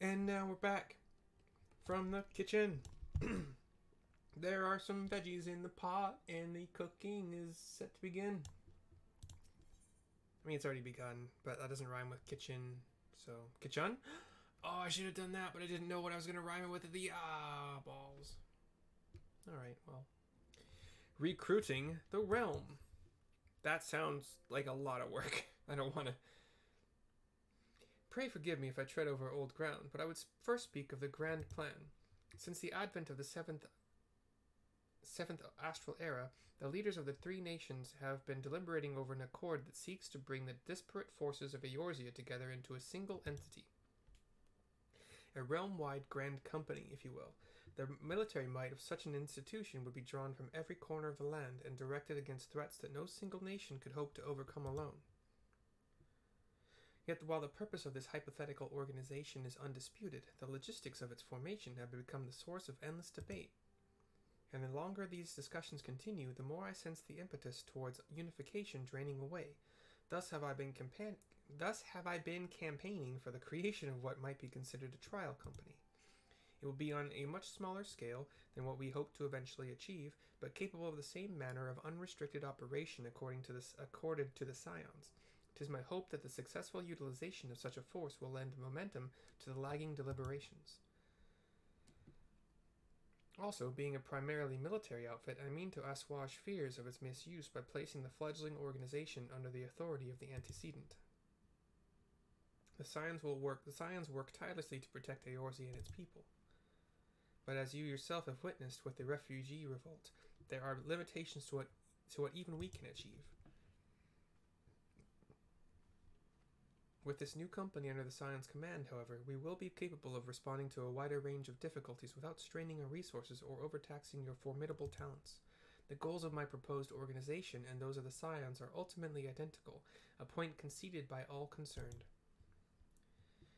And now we're back from the kitchen. There are some veggies in the pot, and the cooking is set to begin. I mean, it's already begun, but that doesn't rhyme with kitchen, so kitchen? Oh, I should have done that, but I didn't know what I was going to rhyme it with. The balls. Alright, well. Recruiting the realm. That sounds like a lot of work. I don't want to... Pray forgive me if I tread over old ground, but I would first speak of the grand plan. Since the advent of the seventh astral era, the leaders of the three nations have been deliberating over an accord that seeks to bring the disparate forces of Eorzea together into a single entity. A realm-wide grand company, if you will. The military might of such an institution would be drawn from every corner of the land and directed against threats that no single nation could hope to overcome alone. Yet while the purpose of this hypothetical organization is undisputed, the logistics of its formation have become the source of endless debate. And the longer these discussions continue, the more I sense the impetus towards unification draining away. Thus have I been campaigning for the creation of what might be considered a trial company. It will be on a much smaller scale than what we hope to eventually achieve, but capable of the same manner of unrestricted operation accorded to the scions. 'Tis my hope that the successful utilization of such a force will lend momentum to the lagging deliberations. Also, being a primarily military outfit, I mean to assuage fears of its misuse by placing the fledgling organization under the authority of the antecedent. The scions work tirelessly to protect Eorzea and its people. But as you yourself have witnessed with the refugee revolt, there are limitations to what even we can achieve. With this new company under the Scion's command, however, we will be capable of responding to a wider range of difficulties without straining our resources or overtaxing your formidable talents. The goals of my proposed organization and those of the Scions are ultimately identical, a point conceded by all concerned.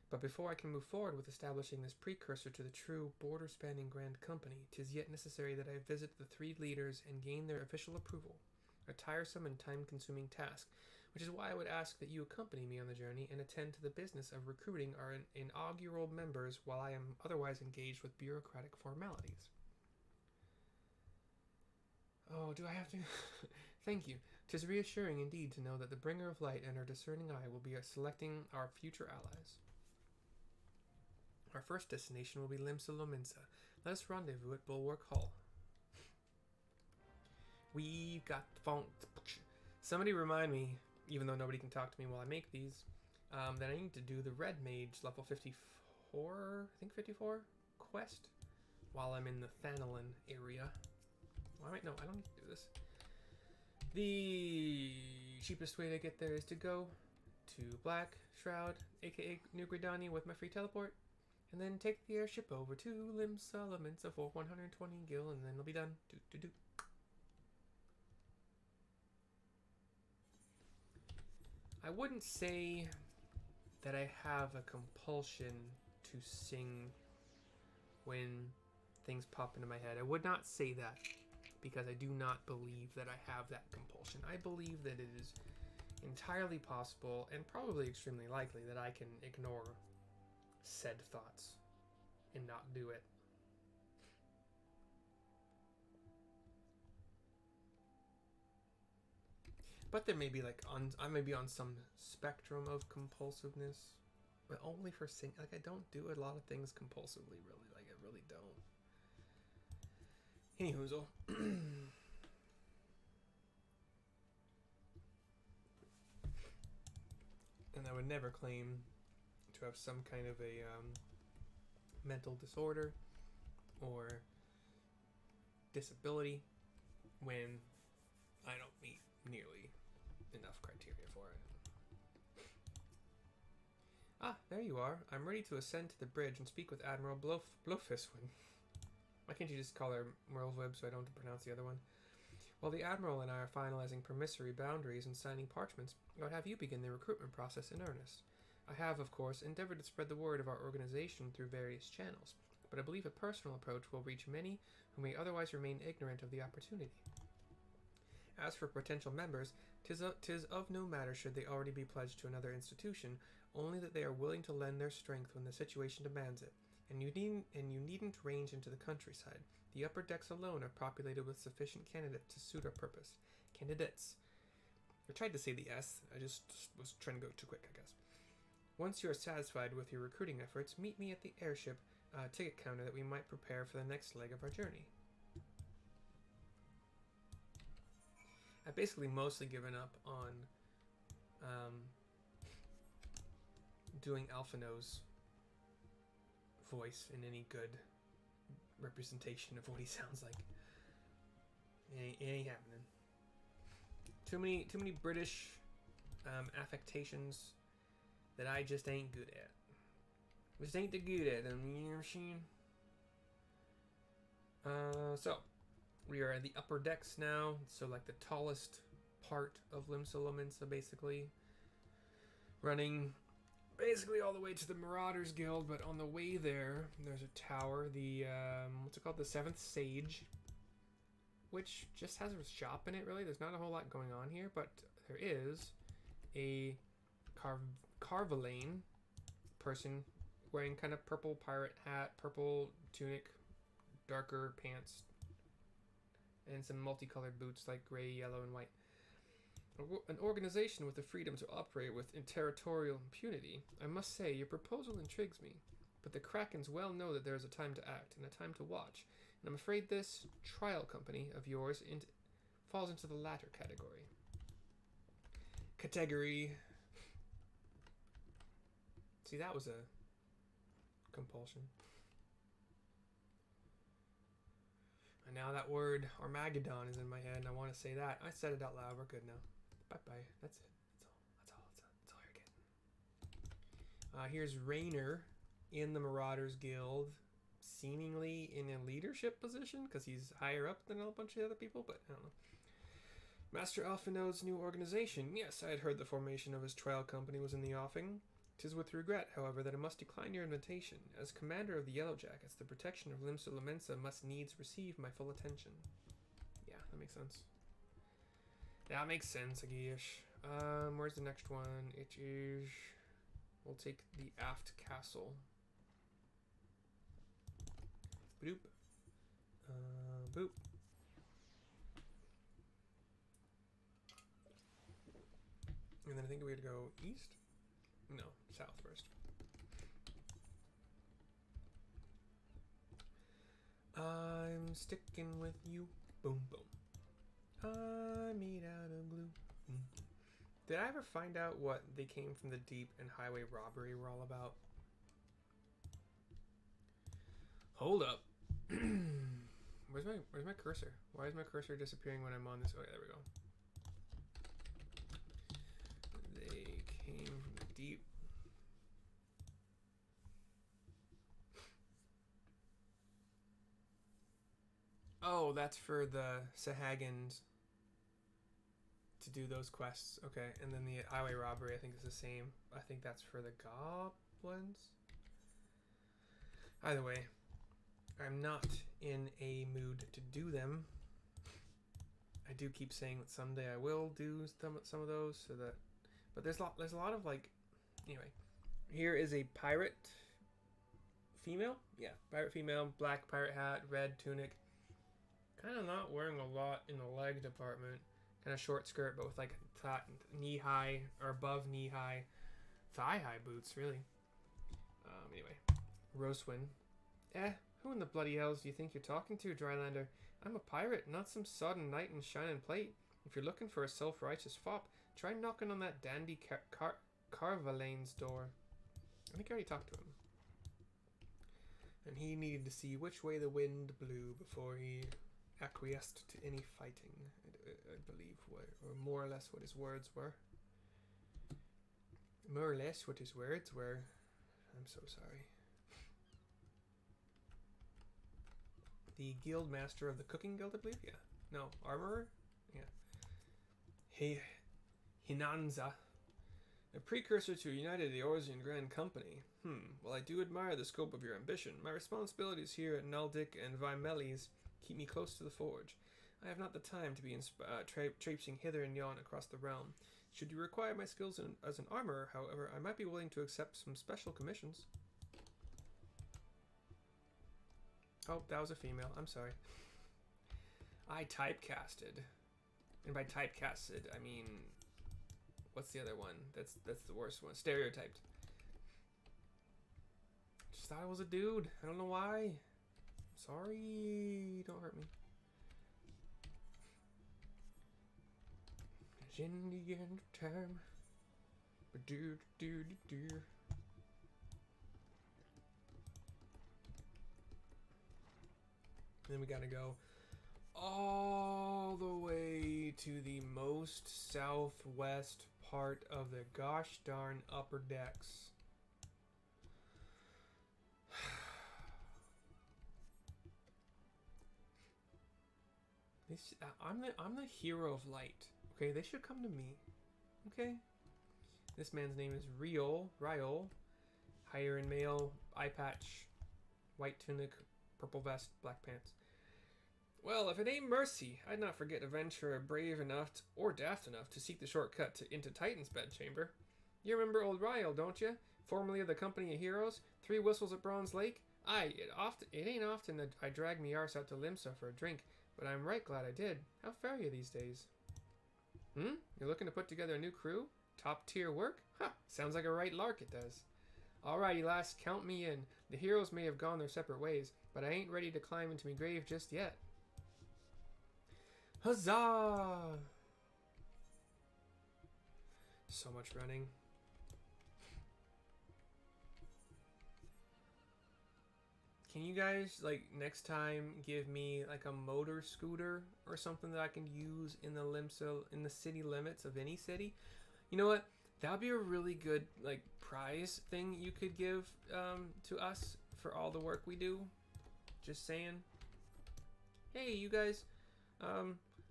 But before I can move forward with establishing this precursor to the true border-spanning grand company, 'tis yet necessary that I visit the three leaders and gain their official approval, a tiresome and time-consuming task, which is why I would ask that you accompany me on the journey and attend to the business of recruiting our inaugural members while I am otherwise engaged with bureaucratic formalities. Oh, do I have to? Thank you. 'Tis reassuring indeed to know that the bringer of light and our discerning eye will be selecting our future allies. Our first destination will be Limsa. Let us rendezvous at Bulwark Hall. We've got the phone. Somebody remind me, even though nobody can talk to me while I make these, that I need to do the Red Mage level 54, I think 54, quest while I'm in the Thanalin area. Well, wait, no, I don't need to do this. The cheapest way to get there is to go to Black Shroud, aka New Gridania, with my free teleport, and then take the airship over to Limsa for 120 gil, and then it'll be done. I wouldn't say that I have a compulsion to sing when things pop into my head. I would not say that because I do not believe that I have that compulsion. I believe that it is entirely possible and probably extremely likely that I can ignore said thoughts and not do it. But there may be I may be on some spectrum of compulsiveness, but only for sing. Like, I don't do a lot of things compulsively, really. Like, I really don't. Anyhoozle. And I would never claim to have some kind of a mental disorder or disability when I don't meet nearly enough criteria for it. Ah, there you are. I'm ready to ascend to the bridge and speak with Admiral Blofiswin. Why can't you just call her Merlvib so I don't have to pronounce the other one? While the Admiral and I are finalizing promissory boundaries and signing parchments, I would have you begin the recruitment process in earnest. I have, of course, endeavored to spread the word of our organization through various channels, but I believe a personal approach will reach many who may otherwise remain ignorant of the opportunity. As for potential members, 'tis of no matter should they already be pledged to another institution, only that they are willing to lend their strength when the situation demands it. And you needn't range into the countryside. The upper decks alone are populated with sufficient candidates to suit our purpose. Candidates. I tried to say the S. I just was trying to go too quick, I guess. Once you are satisfied with your recruiting efforts, meet me at the airship ticket counter that we might prepare for the next leg of our journey. I've basically mostly given up on doing Alphinaud's voice in any good representation of what he sounds like. It ain't happening. Too many British affectations that I just ain't good at. Just ain't the good at them, you know what I'm saying? So we are at the upper decks now, so like the tallest part of Limsa Lominsa, basically. Running basically all the way to the Marauders Guild, but on the way there, there's a tower, the, what's it called? The 7th Sage, which just has a shop in it, really. There's not a whole lot going on here, but there is a Carvalane person wearing kind of purple pirate hat, purple tunic, darker pants, and some multicolored boots like gray, yellow, and white. An organization with the freedom to operate with territorial impunity. I must say, your proposal intrigues me, but the Krakens well know that there is a time to act and a time to watch, and I'm afraid this trial company of yours falls into the latter category. Category. See, that was a compulsion. And now that word Armageddon is in my head, and I want to say that. I said it out loud. We're good now. Bye-bye. That's it. That's all you're getting. Here's Raynor in the Marauders Guild, seemingly in a leadership position, because he's higher up than a bunch of other people, but I don't know. Master Alphinaud's new organization. Yes, I had heard the formation of his trial company was in the offing. 'Tis with regret, however, that I must decline your invitation. As commander of the Yellow Jackets, the protection of Limsa Lominsa must needs receive my full attention. Yeah, that makes sense. That makes sense, I guess. Where's the next one? It is... We'll take the Aft Castle. Boop. Boop. And then I think we had to go east? No, south first. I'm sticking with you. Boom, boom. I'm made out of glue. Did I ever find out what They Came from the Deep and highway robbery were all about? Hold up. Where's my cursor? Why is my cursor disappearing when I'm on this? Oh, yeah, there we go. They came from the deep. Oh, that's for the Sahagins to do those quests. Okay, and then the highway robbery, I think, is the same. I think that's for the goblins. Either way, I'm not in a mood to do them. I do keep saying that someday I will do some of those, so that. But there's a lot of like. Anyway, here is a pirate female. Yeah, pirate female, black pirate hat, red tunic. Kind of not wearing a lot in the leg department. Kind of short skirt, but with like knee high or above knee high, thigh high boots, really. Anyway, Roswin. Who in the bloody hells do you think you're talking to, Drylander? I'm a pirate, not some sodden knight in shining plate. If you're looking for a self-righteous fop, try knocking on that dandy Carvalane's door. I think I already talked to him. And he needed to see which way the wind blew before he acquiesced to any fighting, I believe, or more or less what his words were. More or less what his words were. I'm so sorry. The guild master of the cooking guild, I believe? Yeah. No, armorer? Yeah. Hey, Hinanza. A precursor to United Eorzean Grand Company. Well, I do admire the scope of your ambition. My responsibilities here at Naldic and Vimelis keep me close to the forge. I have not the time to be traipsing hither and yon across the realm. Should you require my skills as an armorer, however, I might be willing to accept some special commissions. Oh, that was a female. I'm sorry. I typecasted. And by typecasted, I mean... What's the other one? That's the worst one. Stereotyped. Just thought I was a dude. I don't know why. Sorry. Don't hurt me. In the end of time. Then we gotta go all the way to the most southwest part of the gosh darn upper decks. I'm the hero of light. Okay, they should come to me. Okay? This man's name is Ryol. Higher in male, eye patch, white tunic, purple vest, black pants. Well, if it ain't mercy, I'd not forget a venturer brave enough or daft enough to seek the shortcut into Titan's bedchamber. You remember old Ryol, don't you? Formerly of the Company of Heroes, 3 whistles at Bronze Lake? Aye, it ain't often that I drag me arse out to Limsa for a drink, but I'm right glad I did. How fare you these days? You're looking to put together a new crew? Top tier work? Ha! Sounds like a right lark, it does. Alrighty, lass, count me in. The heroes may have gone their separate ways, but I ain't ready to climb into me grave just yet. Huzzah! So much running. Can you guys, like, next time give me, like, a motor scooter or something that I can use in the city limits of any city? You know what? That would be a really good, like, prize thing you could give to us for all the work we do. Just saying. Hey, you guys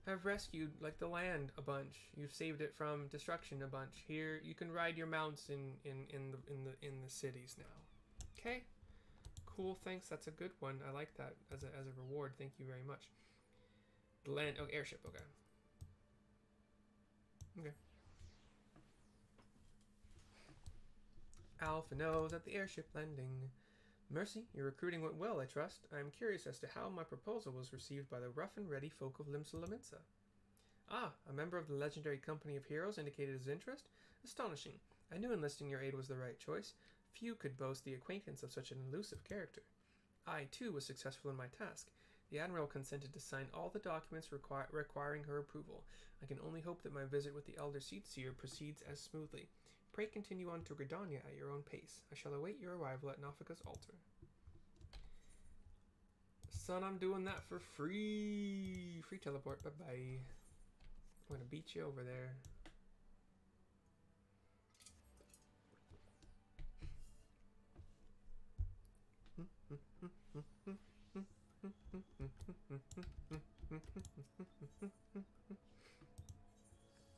have rescued, like, the land a bunch. You've saved it from destruction a bunch. Here, you can ride your mounts in the cities now. Okay? Cool, thanks. That's a good one. I like that as a reward. Thank you very much. The land. Oh, airship. Okay. Okay. Alphinaud at the airship landing. Mercy, your recruiting went well, I trust. I am curious as to how my proposal was received by the rough and ready folk of Limsa Lominsa. Ah, a member of the legendary Company of Heroes indicated his interest? Astonishing. I knew enlisting your aid was the right choice. Few could boast the acquaintance of such an elusive character. I, too, was successful in my task. The Admiral consented to sign all the documents requiring her approval. I can only hope that my visit with the Elder Seatseer proceeds as smoothly. Pray continue on to Gridania at your own pace. I shall await your arrival at Nafika's altar. Son, I'm doing that for free. Free teleport. Bye-bye. I'm going to beat you over there.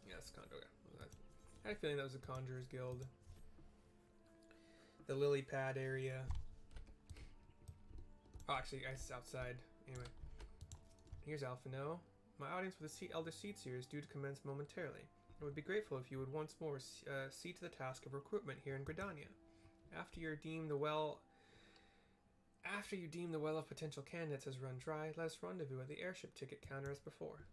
Yes, Condo. I had a feeling that was a Conjurer's Guild. The lily pad area. Oh, actually, it's outside. Anyway. Here's Alphinaud. My audience with the Elder Seatseer is due to commence momentarily. I would be grateful if you would once more see to the task of recruitment here in Gridania. After you deem the well of potential candidates has run dry, let us rendezvous at the airship ticket counter as before.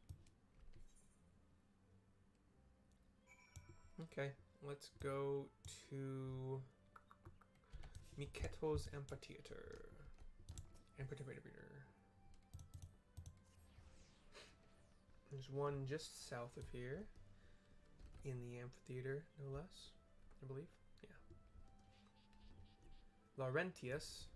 Okay, let's go to Miketo's Amphitheater. There's one just south of here, in the amphitheater, no less, I believe. Yeah. Laurentius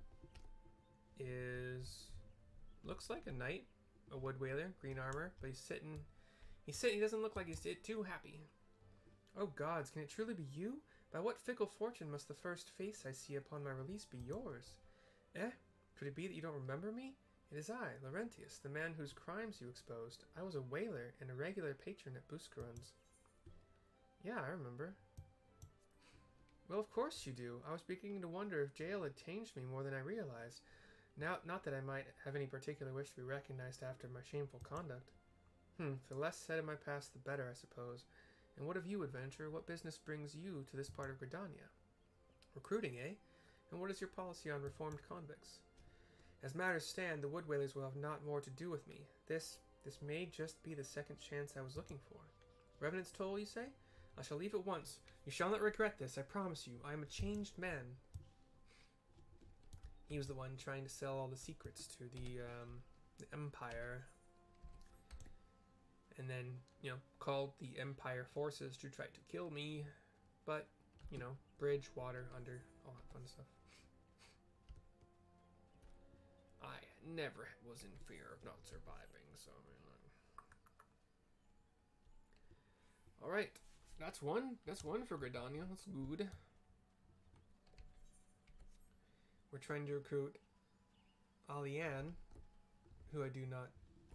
looks like a knight, a wood whaler, green armor, but he doesn't look like he's too happy. Oh gods, can it truly be you? By what fickle fortune must the first face I see upon my release be yours? Could it be that you don't remember me? It is I, Laurentius, the man whose crimes you exposed. I was a whaler and a regular patron at Buscarons. Yeah, I remember. Well, of course you do. I was beginning to wonder if jail had changed me more than I realized. Now, not that I might have any particular wish to be recognized after my shameful conduct. The less said of my past, the better, I suppose. And what of you, adventurer? What business brings you to this part of Gridania? Recruiting, eh? And what is your policy on reformed convicts? As matters stand, the Wood Whalers will have not more to do with me. This may just be the second chance I was looking for. Revenant's toll, you say? I shall leave at once. You shall not regret this, I promise you. I am a changed man. He was the one trying to sell all the secrets to the Empire. And then, you know, called the Empire forces to try to kill me. But, you know, bridge, water, under, all that fun stuff. I never was in fear of not surviving, so I mean, like... Alright, that's one. That's one for Gridania. That's good. We're trying to recruit Alianne, who I do not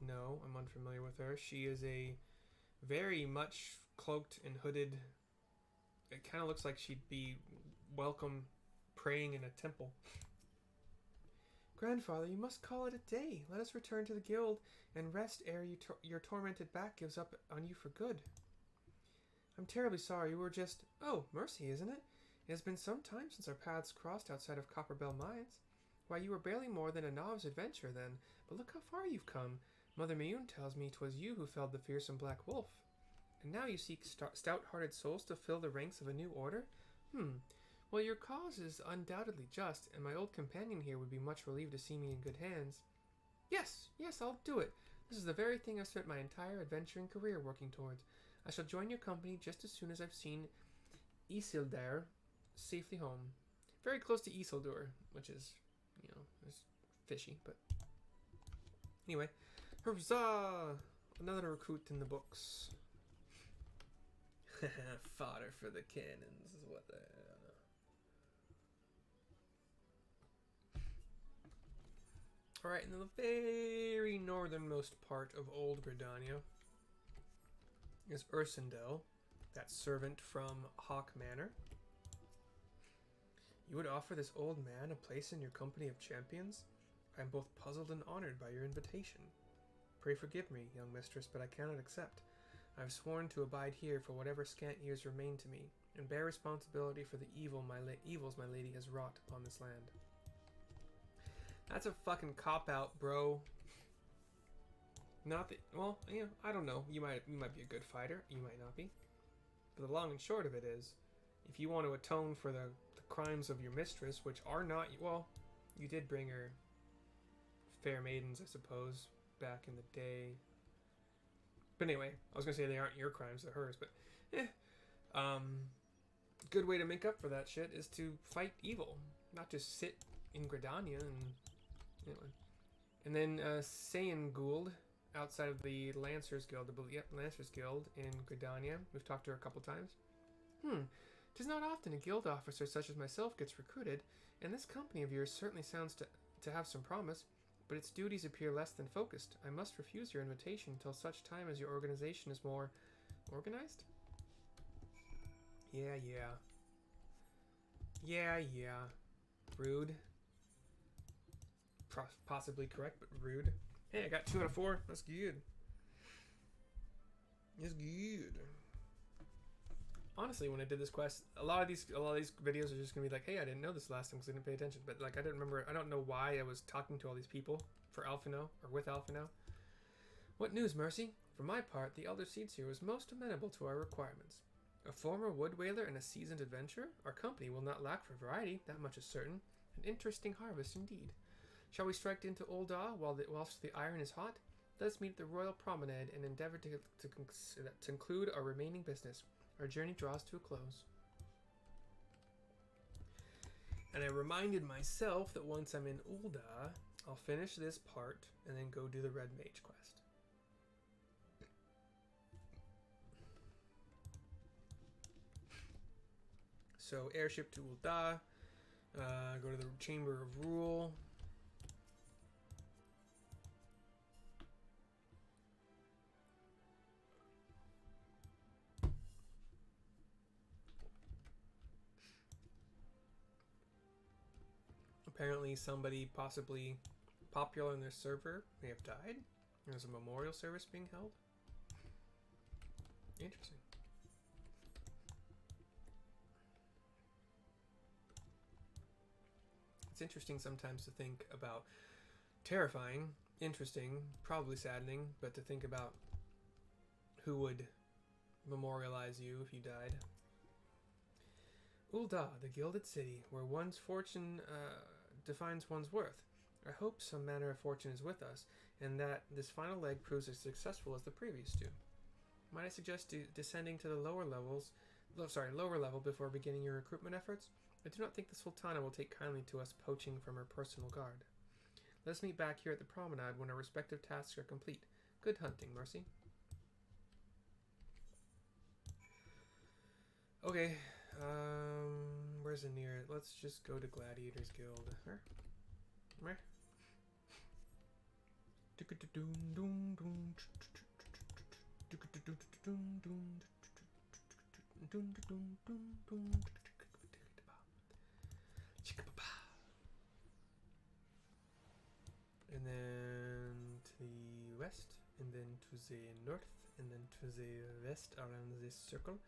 know. I'm unfamiliar with her. She is a very much cloaked and hooded. It kind of looks like she'd be welcome praying in a temple. Grandfather, you must call it a day. Let us return to the guild and rest ere your tormented back gives up on you for good. I'm terribly sorry. You were just... Oh, mercy, isn't it? It has been some time since our paths crossed outside of Copperbell Mines. Why, you were barely more than a novice adventurer then, but look how far you've come. Mother Mayune tells me 'twas you who felled the fearsome black wolf. And now you seek stout-hearted souls to fill the ranks of a new order? Well, your cause is undoubtedly just, and my old companion here would be much relieved to see me in good hands. Yes, I'll do it. This is the very thing I've spent my entire adventuring career working towards. I shall join your company just as soon as I've seen Isildur safely home. Very close to Isildur, which is, you know, is fishy, but... Anyway, huzzah! Another recruit in the books. Fodder for the cannons is what the... Alright, in the very northernmost part of Old Gridania is Ursendel, that servant from Hawk Manor. You would offer this old man a place in your company of champions? I am both puzzled and honored by your invitation. Pray forgive me, young mistress, but I cannot accept. I have sworn to abide here for whatever scant years remain to me, and bear responsibility for the evils my lady has wrought upon this land. That's a fucking cop-out, bro. Not that, well, yeah, I don't know. You might be a good fighter. You might not be. But the long and short of it is, if you want to atone for the crimes of your mistress, which are not, well, you did bring her fair maidens, I suppose, back in the day. But anyway, I was going to say they aren't your crimes, they're hers, but, good way to make up for that shit is to fight evil. Not just sit in Gridania and, you know. And then, Saiyan Gould, outside of the Lancers Guild, Lancers Guild in Gridania. We've talked to her a couple times. 'Tis not often a guild officer such as myself gets recruited, and this company of yours certainly sounds to have some promise, but its duties appear less than focused. I must refuse your invitation until such time as your organization is more organized? Yeah. Rude. Possibly correct, but rude. Hey, I got 2 out of 4. That's good. It's good. Honestly, when I did this quest, a lot of these videos are just gonna be like, hey, I didn't know this last time because I didn't pay attention. But like, I didn't remember. I don't know why I was talking to all these people for Alphinaud or with Alphinaud. What news, Mercy? For my part, the Elder Seedseer was most amenable to our requirements. A former wood whaler and a seasoned adventurer, our company will not lack for variety. That much is certain. An interesting harvest indeed. Shall we strike into Ul'dah whilst the iron is hot? Let us meet at the Royal Promenade and endeavour to conclude our remaining business. Our journey draws to a close. And I reminded myself that once I'm in Ul'dah, I'll finish this part and then go do the Red Mage quest. So, airship to Ul'dah, go to the Chamber of Rule. Apparently somebody possibly popular in their server may have died. There's a memorial service being held. Interesting. It's interesting sometimes to think about, terrifying, interesting, probably saddening, but to think about who would memorialize you if you died. Ul'dah, the Gilded City, where one's fortune defines one's worth. I hope some manner of fortune is with us, and that this final leg proves as successful as the previous two. Might I suggest descending to the lower level before beginning your recruitment efforts? I do not think the Sultana will take kindly to us poaching from her personal guard. Let us meet back here at the promenade when our respective tasks are complete. Good hunting, Mercy. Okay, where's the nearest? Let's just go to Gladiators Guild. Where? And then to the west, and then to the north, and then to the west around this circle.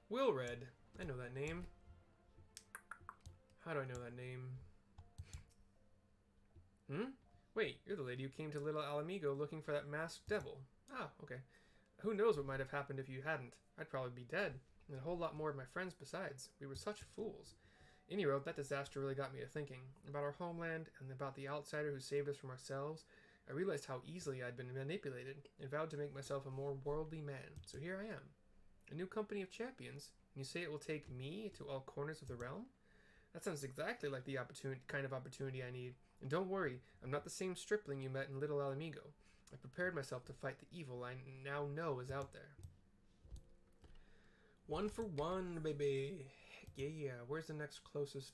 Wilred. I know that name. How do I know that name? Wait, you're the lady who came to Little Alamigo looking for that masked devil. Ah, okay. Who knows what might have happened if you hadn't. I'd probably be dead, and a whole lot more of my friends besides. We were such fools. Anyway, that disaster really got me to thinking about our homeland and about the outsider who saved us from ourselves. I realized how easily I'd been manipulated and vowed to make myself a more worldly man. So here I am. A new company of champions, and you say it will take me to all corners of the realm? That sounds exactly like the kind of opportunity I need. And don't worry, I'm not the same stripling you met in Little Alamigo. I prepared myself to fight the evil I now know is out there. 1 for 1, baby. Heck yeah. Where's the next closest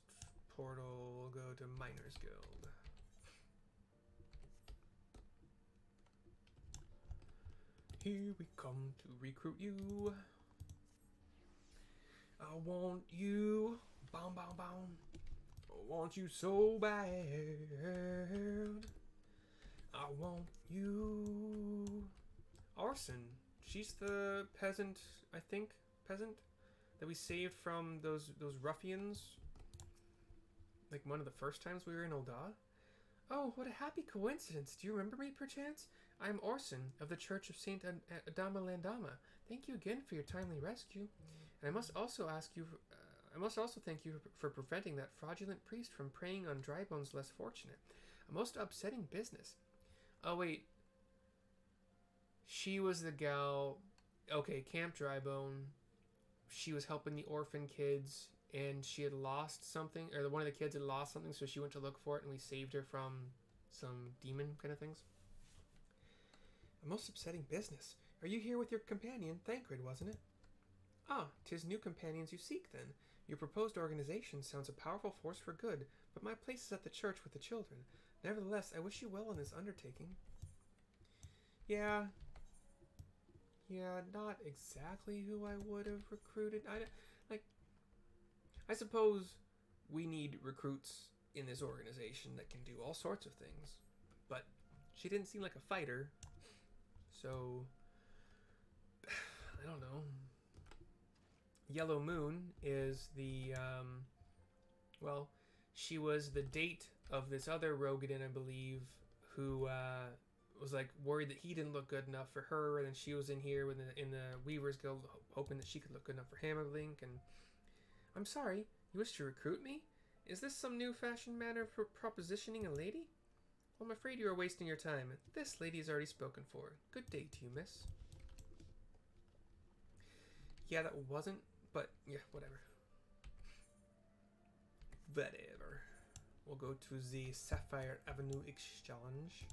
portal? We'll go to Miners Guild. Here we come to recruit you. I want you. Boom, boom, boom. I want you so bad. I want you. Arson. She's the peasant, I think. Peasant? That we saved from those ruffians. Like one of the first times we were in Ul'dah. Oh, what a happy coincidence. Do you remember me, perchance? I am Orson, of the Church of Saint Adama Landama. Thank you again for your timely rescue. And I must also thank you for preventing that fraudulent priest from preying on Drybone's less fortunate. A most upsetting business. Oh, wait. She was the gal... Okay, Camp Drybone. She was helping the orphan kids, and she had lost something, or one of the kids had lost something, so she went to look for it, and we saved her from some demon kind of things. A most upsetting business. Are you here with your companion, Thancred, wasn't it? Ah, 'tis new companions you seek, then. Your proposed organization sounds a powerful force for good, but my place is at the church with the children. Nevertheless, I wish you well in this undertaking. Yeah, not exactly who I would have recruited. I suppose we need recruits in this organization that can do all sorts of things, but she didn't seem like a fighter, so I don't know. Yellow Moon is the, she was the date of this other Rogadin, I believe, who was like worried that he didn't look good enough for her, and then she was in here in the Weavers Guild hoping that she could look good enough for him, I think. And I'm sorry, you wish to recruit me? Is this some new fashion manner for propositioning a lady? Well, I'm afraid you are wasting your time. This lady is already spoken for. Good day to you, miss. Yeah, that wasn't, but yeah, whatever. Whatever. We'll go to the Sapphire Avenue Exchange.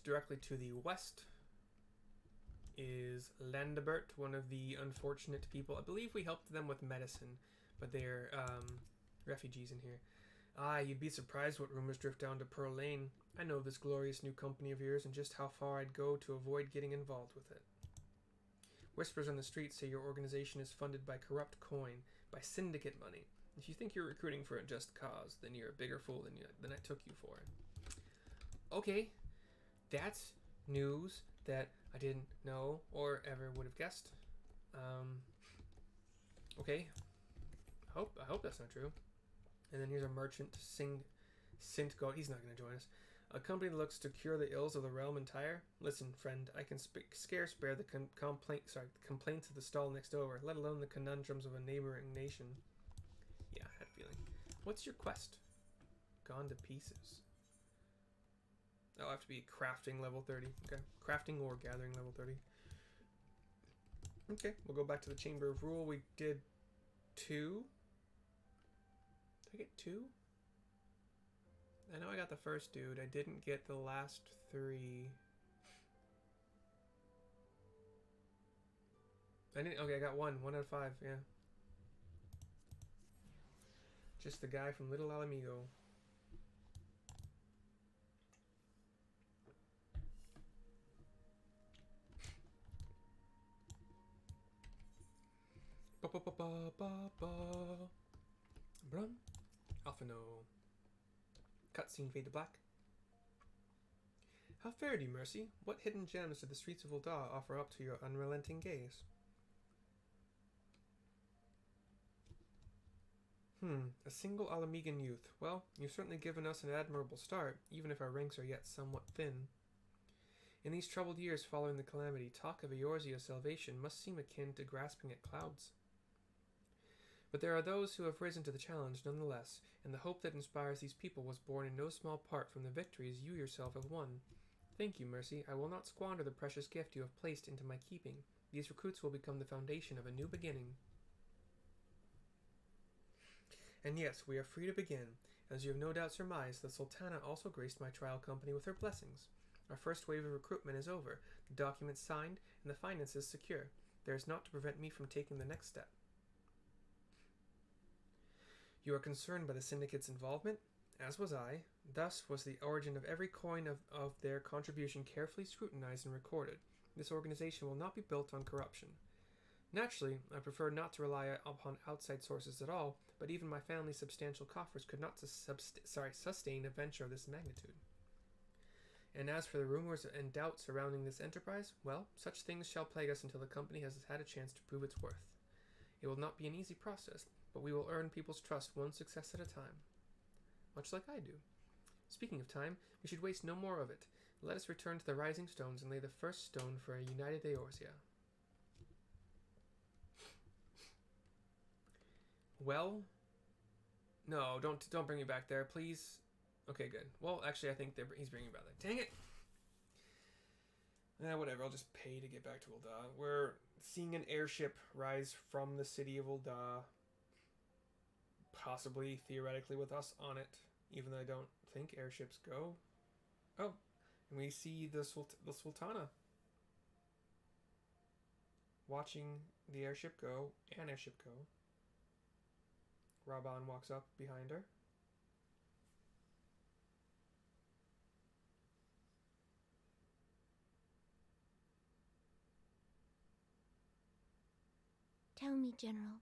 Directly to the west is Landebert, one of the unfortunate people. I believe we helped them with medicine, but they're refugees in here. Ah, you'd be surprised what rumors drift down to Pearl Lane. I know this glorious new company of yours and just how far I'd go to avoid getting involved with it. Whispers on the street say your organization is funded by corrupt coin, by syndicate money. If you think you're recruiting for a just cause, then you're a bigger fool than I took you for. Okay, that's news that I didn't know or ever would have guessed. Okay. I hope that's not true. And then here's a merchant, Sint God. He's not going to join us. A company that looks to cure the ills of the realm entire. Listen, friend, I can scarce bear the complaints of the stall next over, let alone the conundrums of a neighboring nation. Yeah, I had a feeling. What's your quest? Gone to pieces. Oh, I have to be crafting level 30. Okay, crafting or gathering level 30. Okay, we'll go back to the Chamber of Rule. We did 2. Did I get 2? I know I got the first dude. I didn't get the last 3. Okay, I got 1. 1 out of 5, yeah. Just the guy from Little Alamigo. Brum. Alphinaud. Cutscene fade to black. How fare you, Mercy? What hidden gems did the streets of Ul'dah offer up to your unrelenting gaze? A single Alamigan youth. Well, you've certainly given us an admirable start, even if our ranks are yet somewhat thin. In these troubled years following the calamity, talk of Eorzea's salvation must seem akin to grasping at clouds. But there are those who have risen to the challenge nonetheless, and the hope that inspires these people was born in no small part from the victories you yourself have won. Thank you, Mercy. I will not squander the precious gift you have placed into my keeping. These recruits will become the foundation of a new beginning. And yes, we are free to begin. As you have no doubt surmised, the Sultana also graced my trial company with her blessings. Our first wave of recruitment is over, the documents signed, and the finances secure. There is naught to prevent me from taking the next step. You are concerned by the syndicate's involvement? As was I. Thus was the origin of every coin of their contribution carefully scrutinized and recorded. This organization will not be built on corruption. Naturally, I prefer not to rely upon outside sources at all, but even my family's substantial coffers could not sustain a venture of this magnitude. And as for the rumors and doubts surrounding this enterprise, well, such things shall plague us until the company has had a chance to prove its worth. It will not be an easy process, but we will earn people's trust one success at a time. Much like I do. Speaking of time, we should waste no more of it. Let us return to the Rising Stones and lay the first stone for a united Eorzea. Well, no, don't bring me back there, please. Okay, good. Well, actually, I think he's bringing me back there. Dang it! Whatever. I'll just pay to get back to Ul'dah. We're seeing an airship rise from the city of Ul'dah, possibly theoretically with us on it, even though I don't think airships go. Oh, and we see the Sultana watching the airship go. Raban walks up behind her. Tell me, General,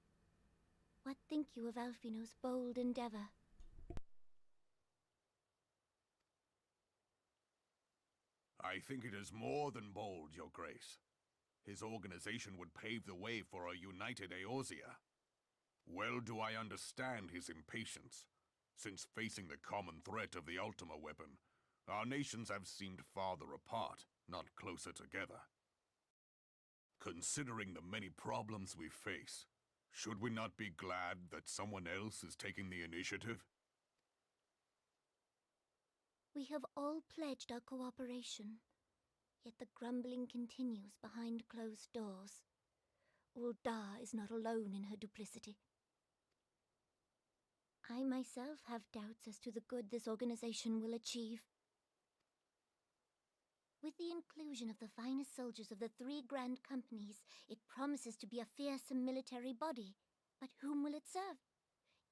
what think you of Alphinaud's bold endeavor? I think it is more than bold, Your Grace. His organization would pave the way for a united Eorzea. Well do I understand his impatience, since facing the common threat of the Ultima weapon, our nations have seemed farther apart, not closer together. Considering the many problems we face, should we not be glad that someone else is taking the initiative? We have all pledged our cooperation, yet the grumbling continues behind closed doors. Ul'dah is not alone in her duplicity. I myself have doubts as to the good this organization will achieve. With the inclusion of the finest soldiers of the 3 grand companies, it promises to be a fearsome military body. But whom will it serve?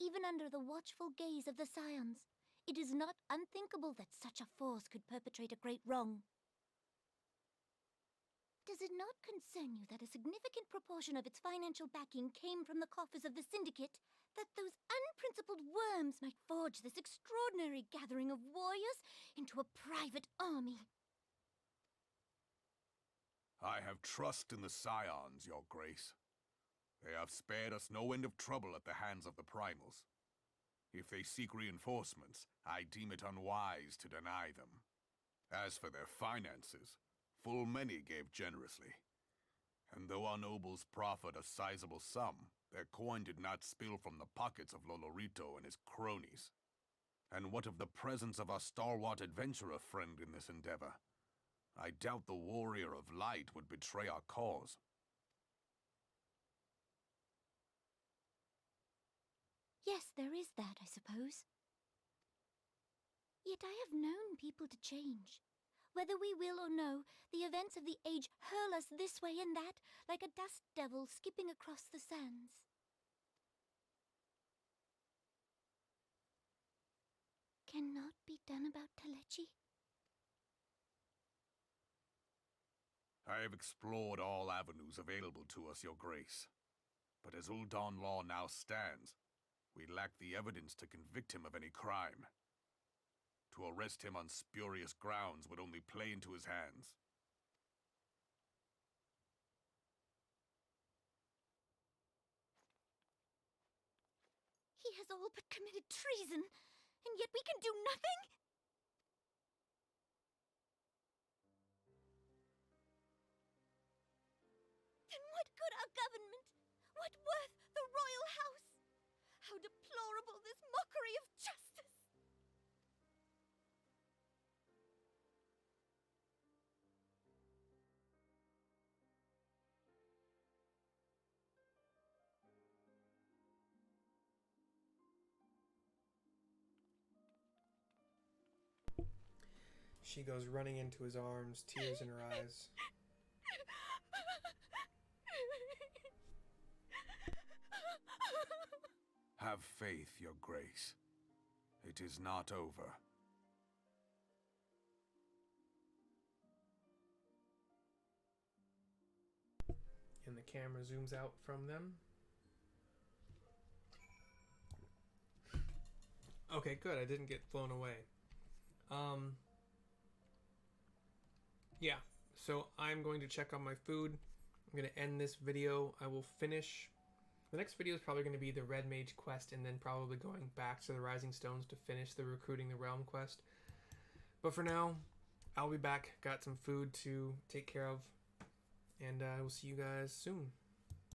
Even under the watchful gaze of the Scions, it is not unthinkable that such a force could perpetrate a great wrong. Does it not concern you that a significant proportion of its financial backing came from the coffers of the Syndicate? That those unprincipled worms might forge this extraordinary gathering of warriors into a private army? I have trust in the Scions, Your Grace. They have spared us no end of trouble at the hands of the Primals. If they seek reinforcements, I deem it unwise to deny them. As for their finances, full many gave generously. And though our nobles proffered a sizable sum, their coin did not spill from the pockets of Lolorito and his cronies. And what of the presence of our stalwart adventurer friend in this endeavor? I doubt the warrior of light would betray our cause. Yes, there is that, I suppose. Yet I have known people to change. Whether we will or no, the events of the age hurl us this way and that, like a dust devil skipping across the sands. Cannot be done about Telechi? I have explored all avenues available to us, Your Grace. But as Ul'Dan law now stands, we lack the evidence to convict him of any crime. To arrest him on spurious grounds would only play into his hands. He has all but committed treason, and yet we can do nothing? Then what good our government? What worth the royal house? How deplorable this mockery of justice! She goes running into his arms, tears in her eyes. Have faith, Your Grace. It is not over. And the camera zooms out from them. Okay, good. I didn't get blown away. Yeah, so I'm going to check on my food. I'm going to end this video. I will finish. The next video is probably going to be the Red Mage quest and then probably going back to the Rising Stones to finish the Recruiting the Realm quest. But for now, I'll be back. Got some food to take care of. And I will see you guys soon.